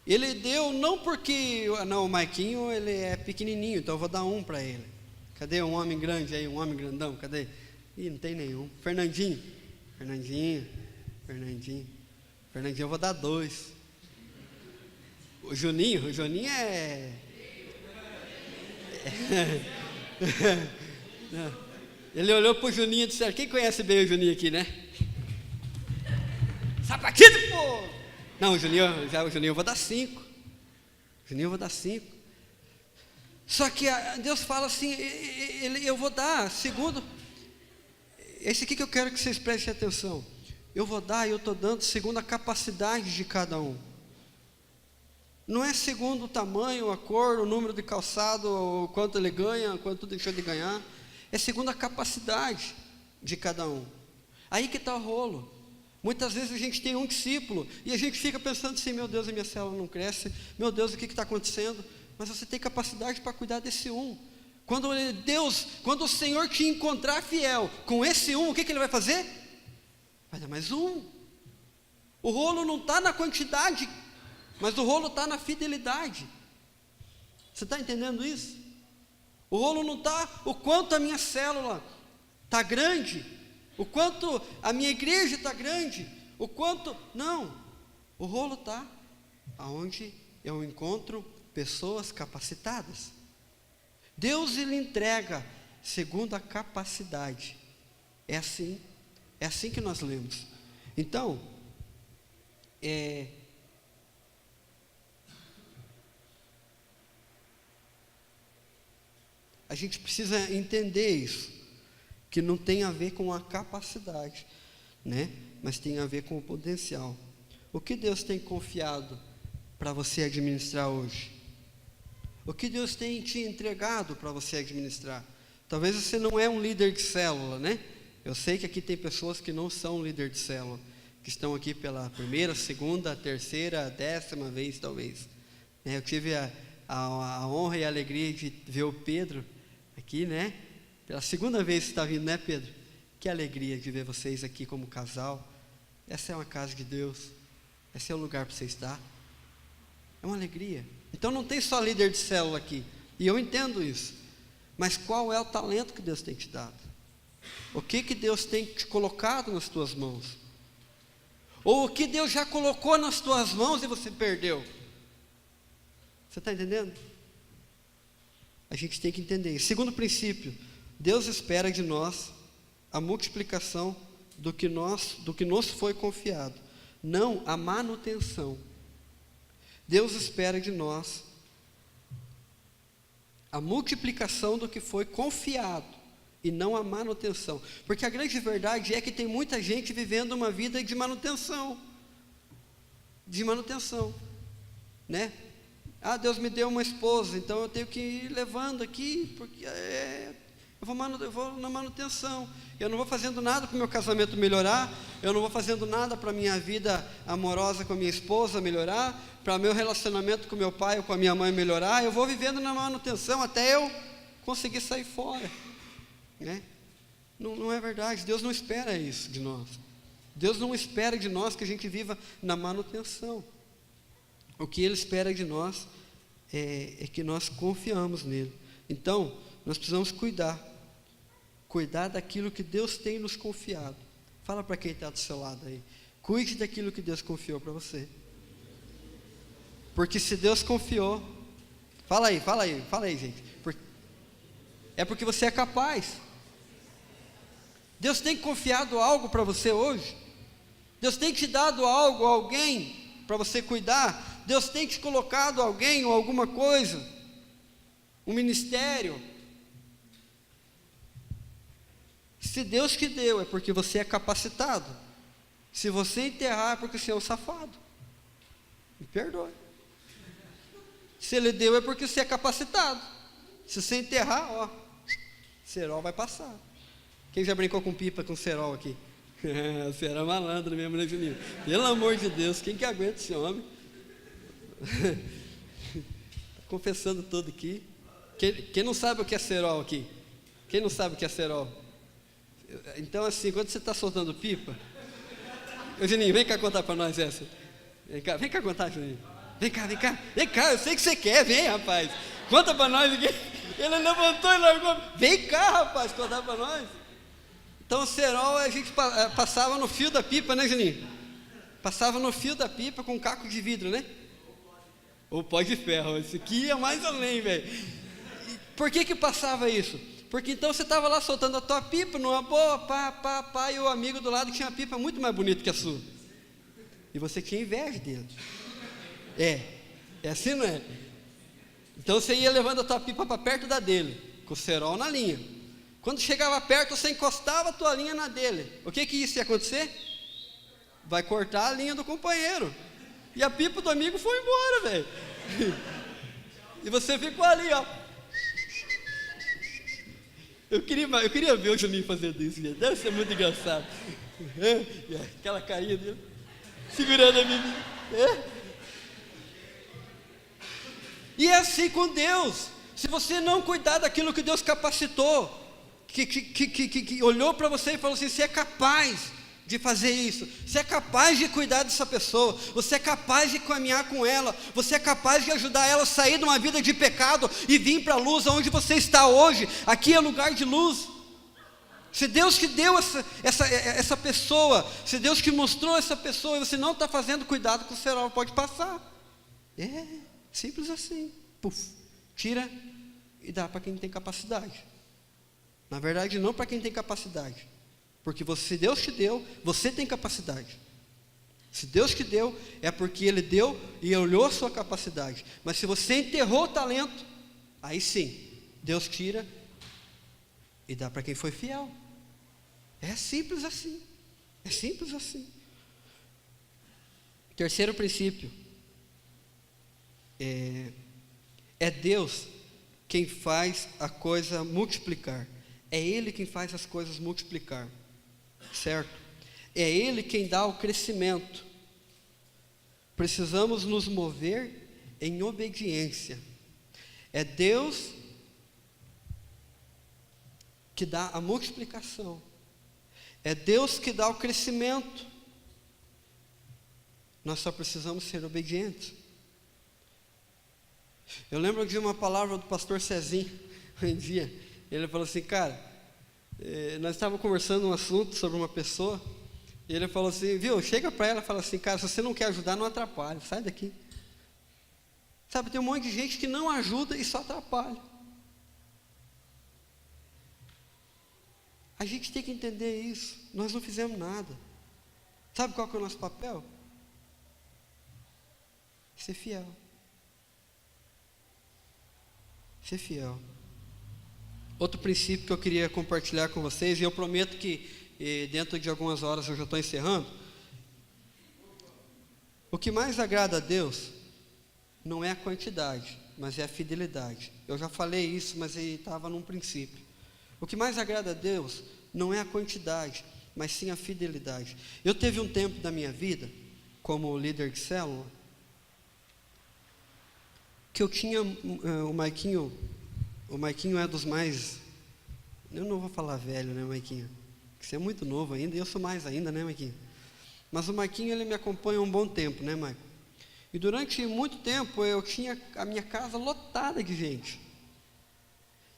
Ele deu não porque, não, o Maiquinho, ele é pequenininho, então eu vou dar um para ele. Cadê um homem grande aí, um homem grandão, cadê? Ih, não tem nenhum. Fernandinho, eu vou dar 2. O Juninho é... Ele olhou para o Juninho e disse, quem conhece bem o Juninho aqui, né? Sapatinho, pô! Não, o Juninho eu vou dar 5. Só que Deus fala assim, eu vou dar, segundo... Esse aqui que eu quero que vocês prestem atenção. Eu vou dar e eu estou dando segundo a capacidade de cada um. Não é segundo o tamanho, a cor, o número de calçado, o quanto ele ganha, quanto deixou de ganhar. É segundo a capacidade de cada um. Aí que está o rolo. Muitas vezes a gente tem um discípulo e a gente fica pensando assim, meu Deus, a minha célula não cresce, meu Deus, o que está acontecendo? Mas você tem capacidade para cuidar desse um. Quando o Senhor te encontrar fiel com esse um, o que Ele vai fazer? Vai dar mais um. O rolo não está na quantidade, mas o rolo está na fidelidade. Você está entendendo isso? O rolo não está o quanto a minha célula está grande, o quanto a minha igreja está grande, o quanto... Não, o rolo está aonde eu encontro pessoas capacitadas. Deus, Ele entrega segundo a capacidade. É assim que nós lemos. Então, a gente precisa entender isso, que não tem a ver com a capacidade, né? Mas tem a ver com o potencial. O que Deus tem confiado para você administrar hoje? O que Deus tem te entregado para você administrar? Talvez você não é um líder de célula, né? Eu sei que aqui tem pessoas que não são líder de célula, que estão aqui pela primeira, segunda, terceira, 10ª vez, talvez. Eu tive a honra e a alegria de ver o Pedro aqui, né? Pela segunda vez que está vindo, né, Pedro? Que alegria de ver vocês aqui como casal. Essa é uma casa de Deus. Esse é o lugar para você estar. É uma alegria. Então não tem só líder de célula aqui, e eu entendo isso, mas qual é o talento que Deus tem te dado? O que Deus tem te colocado nas tuas mãos? Ou o que Deus já colocou nas tuas mãos e você perdeu? Você está entendendo? A gente tem que entender isso. Segundo princípio, Deus espera de nós a multiplicação do que nos foi confiado, não a manutenção. Deus espera de nós a multiplicação do que foi confiado e não a manutenção. Porque a grande verdade é que tem muita gente vivendo uma vida de manutenção. Né? Deus me deu uma esposa, então eu tenho que ir levando aqui, porque eu vou na manutenção. Eu não vou fazendo nada para o meu casamento melhorar, eu não vou fazendo nada para a minha vida amorosa com a minha esposa melhorar, para o meu relacionamento com meu pai ou com a minha mãe melhorar. Eu vou vivendo na manutenção até eu conseguir sair fora, né? Não é verdade. Deus não espera isso de nós. Deus não espera de nós que a gente viva na manutenção. O que Ele espera de nós é que nós confiamos nele. Então, nós precisamos cuidar daquilo que Deus tem nos confiado. Fala para quem está do seu lado aí, cuide daquilo que Deus confiou para você, porque se Deus confiou, fala aí gente, é porque você é capaz. Deus tem confiado algo para você hoje, Deus tem te dado algo, alguém para você cuidar, Deus tem te colocado alguém ou alguma coisa, um ministério. Se Deus te deu, é porque você é capacitado. Se você enterrar, é porque você é um safado. Me perdoe. Se Ele deu, é porque você é capacitado. Se você enterrar, cerol vai passar. Quem já brincou com pipa com cerol aqui? Você era malandro mesmo, né, Juninho? Pelo amor de Deus, quem que aguenta esse homem? Tá confessando tudo aqui. Quem não sabe o que é cerol aqui? Quem não sabe o que é cerol? Então, assim, quando você está soltando pipa... Ô, Juninho, vem cá contar para nós essa. Vem cá contar, Juninho. Vem cá, eu sei que você quer, vem, rapaz. Conta para nós. Ele levantou e largou. Vem cá, rapaz, contar para nós. Então, o cerol, a gente passava no fio da pipa, né, Juninho? Passava no fio da pipa com um caco de vidro, né? Ou pó de ferro. Esse aqui ia mais além, velho. Por que passava isso? Porque então você estava lá soltando a tua pipa numa boa, pá, e o amigo do lado tinha uma pipa muito mais bonita que a sua. E você tinha inveja dele. É assim, não é? Então você ia levando a tua pipa para perto da dele, com o cerol na linha. Quando chegava perto, você encostava a tua linha na dele. O que isso ia acontecer? Vai cortar a linha do companheiro. E a pipa do amigo foi embora, velho. E você ficou ali, ó. Eu queria ver o Juninho fazendo isso, gente. Deve ser muito engraçado. Aquela carinha dele, segurando a menina. E é assim com Deus. Se você não cuidar daquilo que Deus capacitou, que olhou para você e falou assim: você é capaz de fazer isso, você é capaz de cuidar dessa pessoa, você é capaz de caminhar com ela, você é capaz de ajudar ela a sair de uma vida de pecado e vir para a luz onde você está hoje. Aqui é lugar de luz. Se Deus que deu essa pessoa, se Deus que mostrou essa pessoa e você não está fazendo, cuidado que o cerol pode passar. Simples assim. Puf, tira e dá para quem tem capacidade. Na verdade, não para quem tem capacidade. Porque se Deus te deu, você tem capacidade. Se Deus te deu, é porque Ele deu e olhou a sua capacidade. Mas se você enterrou o talento, aí sim, Deus tira e dá para quem foi fiel. É simples assim. É simples assim. Terceiro princípio. É Deus quem faz a coisa multiplicar. É Ele quem faz as coisas multiplicar. Certo? É Ele quem dá o crescimento. Precisamos nos mover em obediência. É Deus que dá a multiplicação. É Deus que dá o crescimento. Nós só precisamos ser obedientes. Eu lembro de uma palavra do pastor Cezinho, um dia. Ele falou assim: cara, nós estávamos conversando um assunto sobre uma pessoa, e ele falou assim, viu, chega para ela e fala assim: cara, se você não quer ajudar, não atrapalhe, sai daqui. Sabe, tem um monte de gente que não ajuda e só atrapalha. A gente tem que entender isso. Nós não fizemos nada. Sabe qual que é o nosso papel? Ser fiel. Ser fiel. Outro princípio que eu queria compartilhar com vocês, e eu prometo que dentro de algumas horas eu já estou encerrando. O que mais agrada a Deus não é a quantidade, mas é a fidelidade. Eu já falei isso, mas estava num princípio. O que mais agrada a Deus não é a quantidade, mas sim a fidelidade. Eu teve um tempo da minha vida, como líder de célula, que eu tinha o Maiquinho é dos mais, eu não vou falar velho, né, Maiquinho? Você é muito novo ainda, e eu sou mais ainda, né, Maiquinho? Mas o Maiquinho, ele me acompanha há um bom tempo, né, Maico? E durante muito tempo eu tinha a minha casa lotada de gente.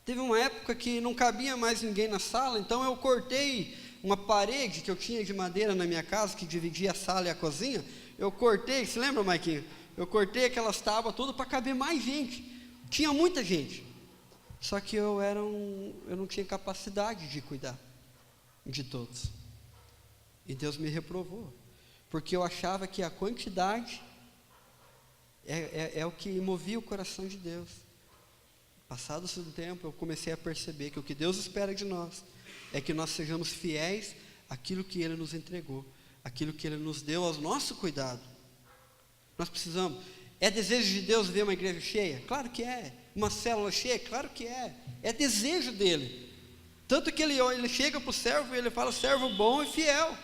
Teve uma época que não cabia mais ninguém na sala, então eu cortei uma parede que eu tinha de madeira na minha casa, que dividia a sala e a cozinha. Eu cortei, se lembra, Maiquinho? Eu cortei aquelas tábuas tudo para caber mais gente. Tinha muita gente. Só que eu não tinha capacidade de cuidar de todos. E Deus me reprovou. Porque eu achava que a quantidade é o que movia o coração de Deus. Passado esse tempo, eu comecei a perceber que o que Deus espera de nós é que nós sejamos fiéis àquilo que Ele nos entregou, àquilo que Ele nos deu ao nosso cuidado. Nós precisamos. É desejo de Deus ver uma igreja cheia? Claro que é. Uma célula cheia? Claro que é. É desejo dele. Tanto que ele chega para o servo e ele fala: servo bom e fiel.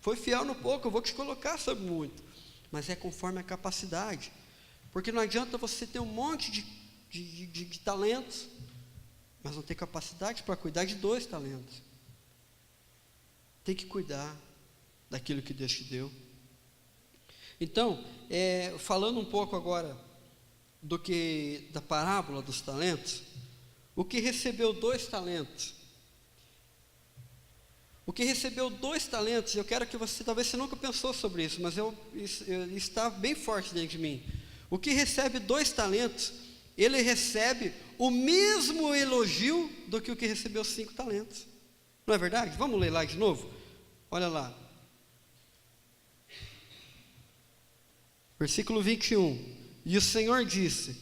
Foi fiel no pouco, eu vou te colocar sobre muito. Mas é conforme a capacidade. Porque não adianta você ter um monte de talentos, mas não tem capacidade para cuidar de 2 talentos. Tem que cuidar daquilo que Deus te deu. Então, falando um pouco agora da parábola dos talentos, o que recebeu 2 talentos? O que recebeu 2 talentos, eu quero que talvez você nunca pensou sobre isso, mas está bem forte dentro de mim. O que recebe 2 talentos, ele recebe o mesmo elogio do que o que recebeu 5 talentos. Não é verdade? Vamos ler lá de novo? Olha lá. Versículo 21. E o Senhor disse: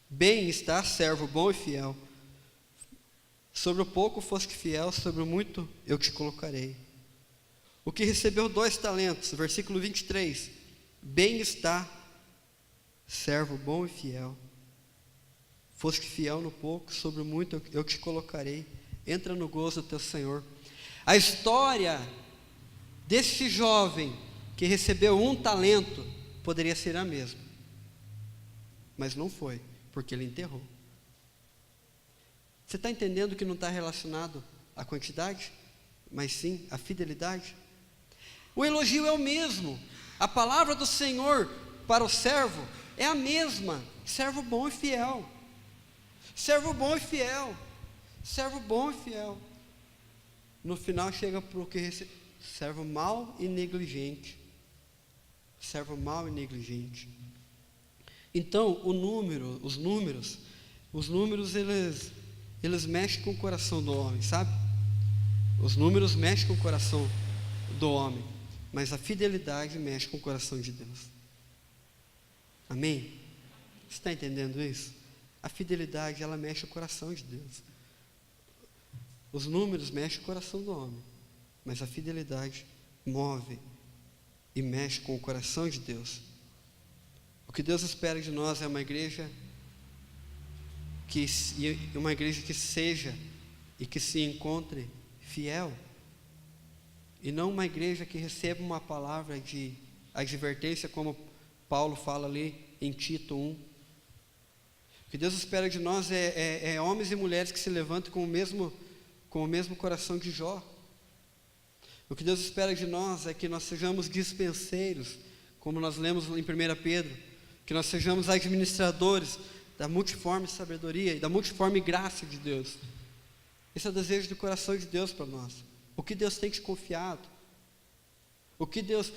bem está, servo bom e fiel. Sobre o pouco foste fiel, sobre o muito eu te colocarei. O que recebeu 2 talentos, versículo 23. Bem está, servo bom e fiel. Foste fiel no pouco, sobre o muito eu te colocarei. Entra no gozo do teu Senhor. A história desse jovem que recebeu 1 talento poderia ser a mesma, mas não foi, porque ele enterrou. Você está entendendo que não está relacionado à quantidade, mas sim à fidelidade? O elogio é o mesmo. A palavra do Senhor para o servo é a mesma: servo bom e fiel. Servo bom e fiel. Servo bom e fiel. No final chega para o que recebe: servo mau e negligente. Servo mau e negligente. Então, os números eles mexem com o coração do homem, sabe? Os números mexem com o coração do homem, mas a fidelidade mexe com o coração de Deus. Amém? Você está entendendo isso? A fidelidade, ela mexe com o coração de Deus. Os números mexem com o coração do homem, mas a fidelidade move e mexe com o coração de Deus. O que Deus espera de nós é uma igreja que seja e que se encontre fiel, e não uma igreja que receba uma palavra de advertência, como Paulo fala ali em Tito 1. O que Deus espera de nós é homens e mulheres que se levantem com o mesmo coração de Jó. O que Deus espera de nós é que nós sejamos dispenseiros, como nós lemos em 1 Pedro, que nós sejamos administradores da multiforme sabedoria e da multiforme graça de Deus. Esse é o desejo do coração de Deus para nós. O que Deus tem te confiado, o que Deus,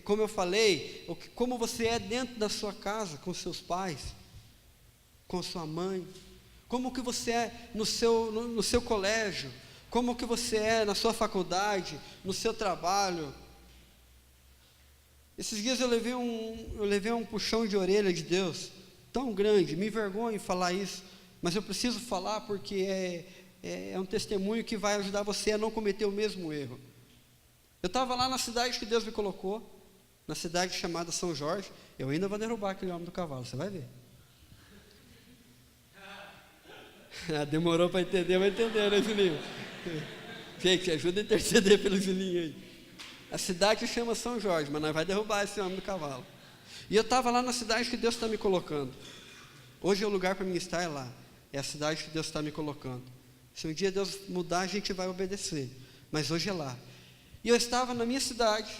como eu falei, como você é dentro da sua casa, com seus pais, com sua mãe, como que você é no seu colégio, como que você é na sua faculdade, no seu trabalho. Esses dias eu levei um puxão de orelha de Deus tão grande, me envergonho em falar isso, mas eu preciso falar porque é um testemunho que vai ajudar você a não cometer o mesmo erro. Eu estava lá na cidade que Deus me colocou, na cidade chamada São Jorge. Eu ainda vou derrubar aquele homem do cavalo, você vai ver. Demorou para entender, vai entender, né, Julinho? Gente, ajuda a interceder pelo Julinho aí. A cidade chama São Jorge, mas nós vamos derrubar esse homem do cavalo. E eu estava lá na cidade que Deus está me colocando. Hoje o lugar para mim estar é lá. É a cidade que Deus está me colocando. Se um dia Deus mudar, a gente vai obedecer. Mas hoje é lá. E eu estava na minha cidade,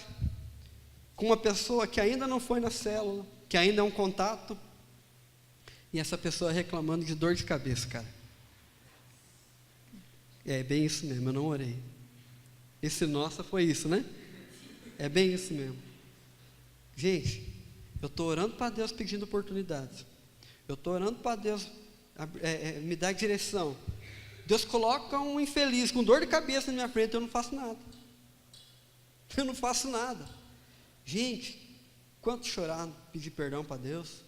com uma pessoa que ainda não foi na célula, que ainda é um contato, e essa pessoa reclamando de dor de cabeça, cara. É bem isso mesmo, eu não orei. Esse nossa foi isso, né? É bem isso mesmo. Gente, eu estou orando para Deus pedindo oportunidades. Eu estou orando para Deus me dar direção. Deus coloca um infeliz com dor de cabeça na minha frente, eu não faço nada. Eu não faço nada. Gente, quanto chorar, pedir perdão para Deus.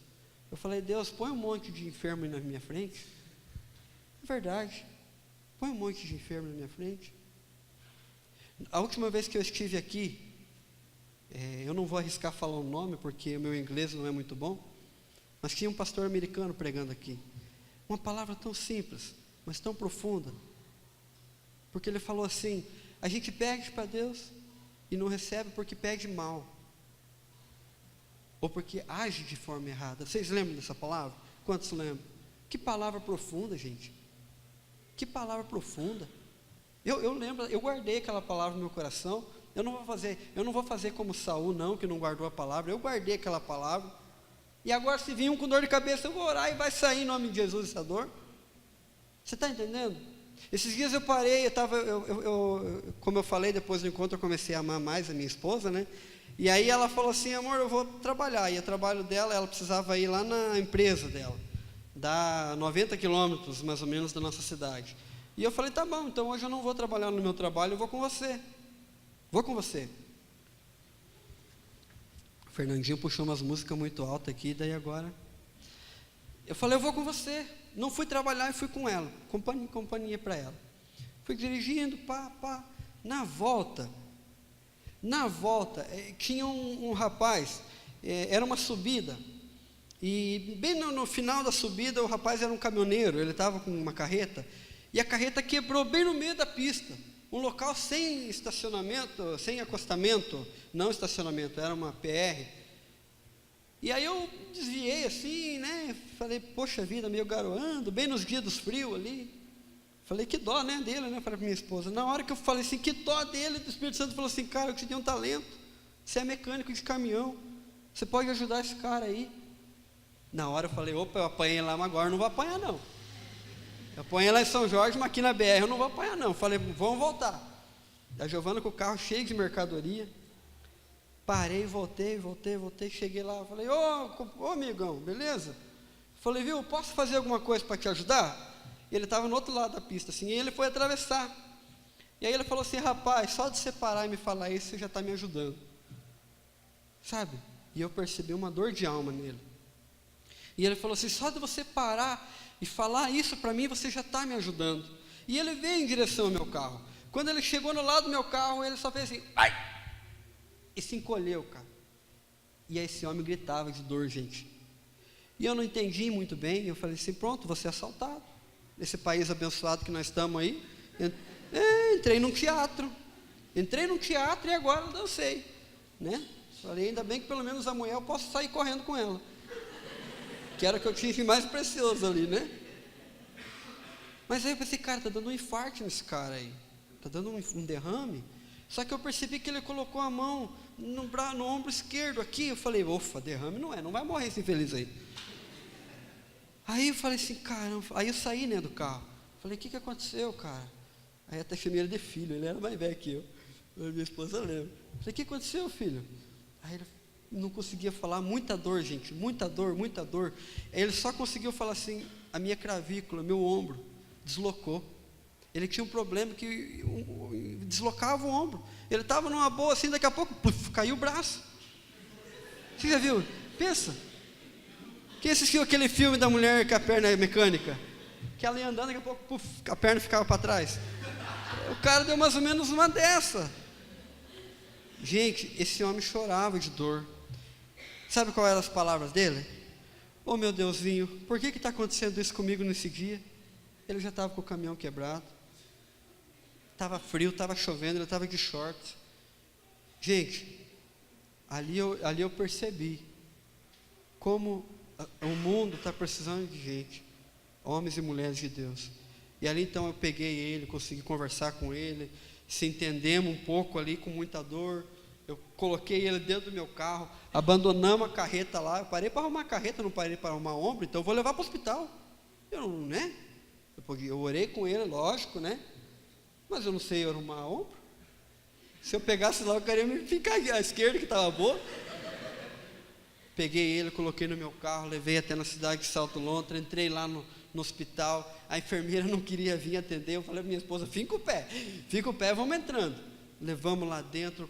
Eu falei: Deus, põe um monte de enfermo aí na minha frente. É verdade. Põe um monte de enfermo na minha frente. A última vez que eu estive aqui, eu não vou arriscar falar o nome, porque o meu inglês não é muito bom, mas tinha um pastor americano pregando aqui. Uma palavra tão simples, mas tão profunda. Porque ele falou assim: a gente pede para Deus e não recebe porque pede mal, ou porque age de forma errada. Vocês lembram dessa palavra? Quantos lembram? Que palavra profunda, gente. Que palavra profunda. Eu lembro, eu guardei aquela palavra no meu coração. Eu não vou fazer como Saul, não, que não guardou a palavra. Eu guardei aquela palavra. E agora, se vir um com dor de cabeça, eu vou orar e vai sair em nome de Jesus essa dor. Você está entendendo? Esses dias eu parei, como eu falei, depois do encontro eu comecei a amar mais a minha esposa, né? E aí ela falou assim, amor, eu vou trabalhar. E o trabalho dela, ela precisava ir lá na empresa dela, dá 90 quilômetros mais ou menos da nossa cidade. E eu falei, tá bom, então hoje eu não vou trabalhar no meu trabalho, eu vou com você. Vou com você. O Fernandinho puxou umas músicas muito altas aqui, daí agora... Eu falei, eu vou com você. Não fui trabalhar e fui com ela, companhia para ela. Fui dirigindo, pá. Na volta, tinha um rapaz, era uma subida, e bem no final da subida, o rapaz era um caminhoneiro, ele estava com uma carreta, e a carreta quebrou bem no meio da pista, um local sem estacionamento, sem acostamento, não estacionamento, era uma PR. E aí eu desviei assim, né, falei, poxa vida, meio garoando, bem nos dias dos frios ali. Falei, que dó, né, dele, né, para minha esposa. Na hora que eu falei assim, que dó dele, o Espírito Santo falou assim, cara, eu te dei um talento, você é mecânico de caminhão, você pode ajudar esse cara aí. Na hora eu falei, opa, eu apanhei lá, mas agora eu não vou apanhar não. Eu apanhei lá em São Jorge, mas aqui na BR eu não vou apanhar não. Falei, vamos voltar. A Giovana com o carro cheio de mercadoria. Parei, voltei, cheguei lá, falei, ô amigão, beleza? Falei, viu, posso fazer alguma coisa para te ajudar? Ele estava no outro lado da pista, assim, e ele foi atravessar. E aí ele falou assim, rapaz, só de você parar e me falar isso, você já está me ajudando. Sabe? E eu percebi uma dor de alma nele. E ele falou assim, só de você parar e falar isso para mim, você já está me ajudando. E ele veio em direção ao meu carro. Quando ele chegou no lado do meu carro, ele só fez assim, ai! E se encolheu, cara. E aí esse homem gritava de dor, gente. E eu não entendi muito bem, eu falei assim, pronto, você é assaltado. Nesse país abençoado que nós estamos aí. Entrei num teatro e agora eu dancei, né? Falei, ainda bem que pelo menos amanhã eu posso sair correndo com ela. Que era o que eu tinha de mais precioso ali, né? Mas aí eu pensei, cara, está dando um infarto nesse cara aí. Está dando um derrame. Só que eu percebi que ele colocou a mão no ombro esquerdo aqui. Eu falei, ufa, derrame não vai morrer esse infeliz aí. Aí eu falei assim, caramba. Aí eu saí, né, do carro. Falei, o que aconteceu, cara? Aí até chamei ele de filho, ele era mais velho que eu. Minha esposa lembra. Falei, o que aconteceu, filho? Aí ele não conseguia falar, muita dor, gente, muita dor. Aí ele só conseguiu falar assim, a minha clavícula, meu ombro, deslocou. Ele tinha um problema que deslocava o ombro. Ele estava numa boa assim, daqui a pouco, puf, caiu o braço. Você já viu? Pensa. Quem assistiu aquele filme da mulher com a perna é mecânica? Que ela ia andando, daqui a pouco, puf, a perna ficava para trás. O cara deu mais ou menos uma dessa. Gente, esse homem chorava de dor. Sabe qual eram as palavras dele? Oh meu Deusinho, por que está acontecendo isso comigo nesse dia? Ele já estava com o caminhão quebrado. Estava frio, estava chovendo, ele estava de shorts. Gente, ali eu percebi como o mundo está precisando de gente, homens e mulheres de Deus. E ali então eu peguei ele, consegui conversar com ele, se entendemos um pouco ali com muita dor. Eu coloquei ele dentro do meu carro, abandonamos a carreta lá. Eu parei para arrumar a carreta, não parei para arrumar ombro, então eu vou levar para o hospital. Eu orei com ele, lógico, né? Mas eu não sei arrumar ombro. Se eu pegasse lá, eu queria me ficar à esquerda, que estava boa. Peguei ele, coloquei no meu carro, levei até na cidade de Salto Lontra, entrei lá no hospital. A enfermeira não queria vir atender. Eu falei para minha esposa, fica o pé, vamos entrando. Levamos lá dentro,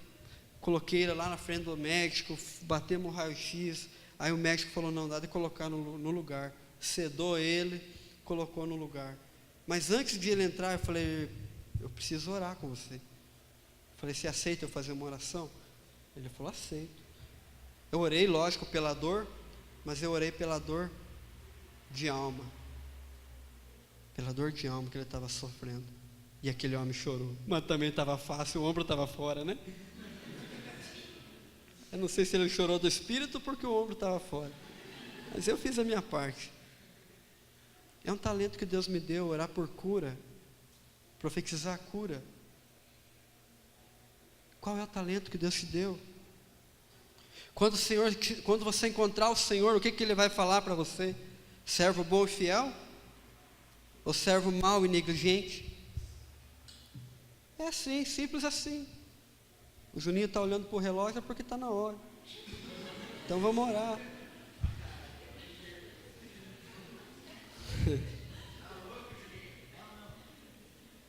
coloquei ele lá na frente do médico, batemos um raio-x. Aí o médico falou, não, dá de colocar no lugar. Sedou ele, colocou no lugar. Mas antes de ele entrar, eu falei, eu preciso orar com você. Eu falei, você aceita eu fazer uma oração? Ele falou, aceito. Eu orei, lógico, pela dor, mas eu orei pela dor de alma. Pela dor de alma que ele estava sofrendo. E aquele homem chorou. Mas também estava fácil, o ombro estava fora, né? Eu não sei se ele chorou do espírito ou porque o ombro estava fora. Mas eu fiz a minha parte. É um talento que Deus me deu, orar por cura profetizar a cura. Qual é o talento que Deus te deu? Quando você encontrar o Senhor, o que Ele vai falar para você? Servo bom e fiel? Ou servo mau e negligente? É assim, simples assim. O Juninho está olhando para o relógio é porque está na hora. Então vamos orar.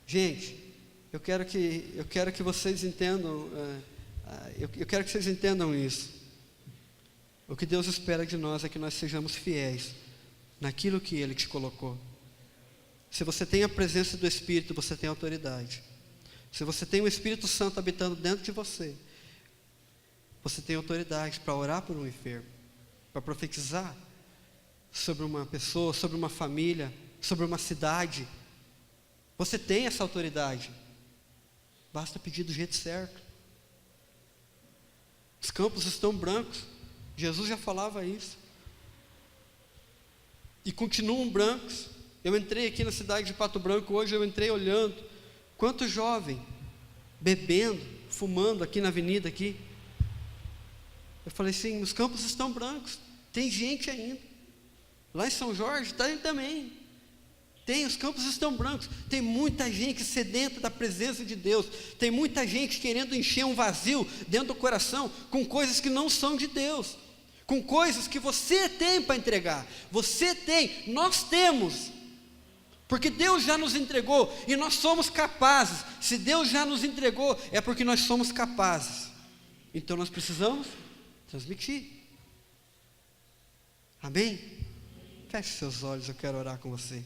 Gente, eu quero que vocês entendam, eu quero que vocês entendam isso. O que Deus espera de nós é que nós sejamos fiéis naquilo que Ele te colocou. Se você tem a presença do Espírito, você tem autoridade. Se você tem o Espírito Santo habitando dentro de você, você tem autoridade para orar por um enfermo, para profetizar sobre uma pessoa, sobre uma família, sobre uma cidade. Você tem essa autoridade. Basta pedir do jeito certo. Os campos estão brancos. Jesus já falava isso. E continuam brancos. Eu entrei aqui na cidade de Pato Branco hoje, eu entrei olhando. Quanto jovem, bebendo, fumando aqui na avenida aqui. Eu falei assim, os campos estão brancos. Tem gente ainda. Lá em São Jorge tem também. Tem, os campos estão brancos. Tem muita gente sedenta da presença de Deus. Tem muita gente querendo encher um vazio dentro do coração com coisas que não são de Deus, com coisas que você tem para entregar. Você tem, nós temos, porque Deus já nos entregou e nós somos capazes. Se Deus já nos entregou, é porque nós somos capazes. Então nós precisamos transmitir. Amém? Feche seus olhos, eu quero orar com você.